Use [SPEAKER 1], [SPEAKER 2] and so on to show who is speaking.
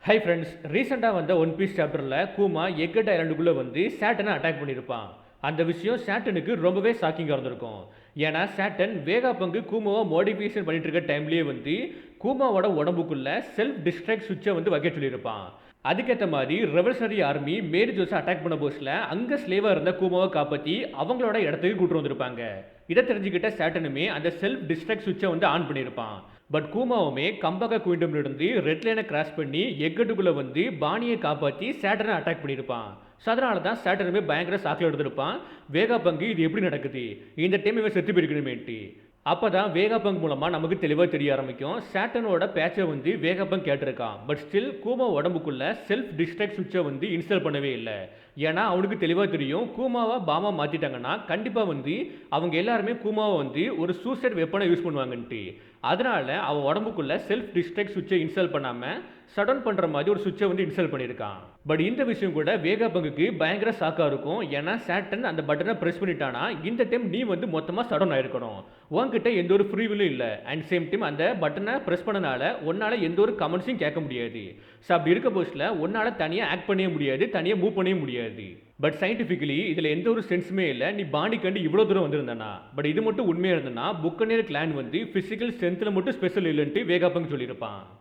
[SPEAKER 1] Hi friends, ரீசெண்டாக வந்த one piece சாப்டரில் கூமா எக்கட் ஐலாண்டுக்குள்ளே வந்து சேட்டனை அட்டாக் பண்ணியிருப்பான். அந்த விஷயம் சேட்டனுக்கு ரொம்பவே ஷாக்கிங்காக இருந்திருக்கும். ஏன்னா சேட்டன் வேகா பங்கு கூமாவை மாடிஃபிகேஷன் பண்ணிட்டு இருக்க டைம்லேயே வந்து கூமாவோட உடம்புக்குள்ள செல்ஃப் டிஸ்ட்ராக்ட் சுவிட்சை வந்து வைக்க சொல்லியிருப்பான். அதுக்கேற்ற மாதிரி ரெவல்யூஷனரி ஆர்மி மேரி ஜோஸை அட்டாக் பண்ண போஸ்ட்ல அங்கே ஸ்லேவாக இருந்த கூமாவை காப்பாற்றி அவங்களோட இடத்துக்கு கூட்டு வந்திருப்பாங்க. இதை தெரிஞ்சுக்கிட்ட சேட்டனுமே அந்த செல்ஃப் டிஸ்ட்ராக்ட் சுவிட்சை வந்து ஆன் பண்ணியிருப்பான். பட் கூமாவுமே கம்பக குயிண்டம்ல இருந்து ரெட் லைனை கிராஸ் பண்ணி எக்கட்டுக்குள்ளே வந்து பாணியை காப்பாற்றி சேட்டனை அட்டாக் பண்ணியிருப்பான். ஸோ அதனால தான் சேட்டனுமே பயங்கர சாக்கில் எடுத்திருப்பான். வேகா பங்கு இது எப்படி நடக்குது, இந்த டைம் இவன் செத்து போயிருக்கணுமேன்ட்டு. அப்போ தான் வேகாபங்க் மூலமாக நமக்கு தெளிவாக தெரிய ஆரம்பிக்கும். சேட்டனோட பேச்சை வந்து வேகாபங்க் கேட்டிருக்கான். பட் ஸ்டில் கூமா உடம்புக்குள்ள செல்ஃப் டிஸ்ட்ராக்ட் சுவிட்சை வந்து இன்ஸ்டால் பண்ணவே இல்லை. ஏன்னா அவனுக்கு தெளிவாக தெரியும், கூமாவை பாமா மாற்றிட்டாங்கன்னா கண்டிப்பாக வந்து அவங்க எல்லாருமே கூமாவை வந்து ஒரு சூசைட் வெப்பனை யூஸ் பண்ணுவாங்கன்ட்டு. அதனால அவன் உடம்புக்குள்ள செல்ஃப் டிஸ்ட்ராக்ட் சுவிட்சை இன்ஸ்டால் பண்ணாமல் சடன் பண்ணுற மாதிரி ஒரு சுவிட்சை வந்து இன்ஸ்டால் பண்ணியிருக்கான். பட் இந்த விஷயம் கூட வேகாபங்குக்கு பயங்கர ஷாக்காக இருக்கும். ஏன்னா சேட்டன் அந்த பட்டனை ப்ரெஸ் பண்ணிட்டானா இந்த டைம் நீ வந்து மொத்தமாக சடன் ஆயிருக்கணும், உன்கிட்ட எந்த ஒரு ஃப்ரீவிலும் இல்லை. அண்ட் சேம் டைம் அந்த பட்டனை ப்ரெஸ் பண்ணனால உன்னால் எந்த ஒரு கமெண்ட்ஸையும் கேட்க முடியாது. ஸோ அப்படி இருக்க போஸ்டில் உன்னால் தனியாக ஆக்ட் பண்ணவே முடியாது, தனியாக மூவ் பண்ணவே முடியாது. பட் சயின்டிஃபிக்கலி இதில் எந்த ஒரு சென்ஸுமே இல்லை. நீ பாடி கண்டு இவ்வளோ தூரம் வந்திருந்தானா. பட் இது மட்டும் உண்மையாக இருந்தனா புக்கனேர் கிளான் வந்து ஃபிசிக்கல் ஸ்ட்ரென்த்தில் மட்டும் ஸ்பெஷல் இல்லைன்ட்டு வேகாபங்க் சொல்லியிருப்பான்.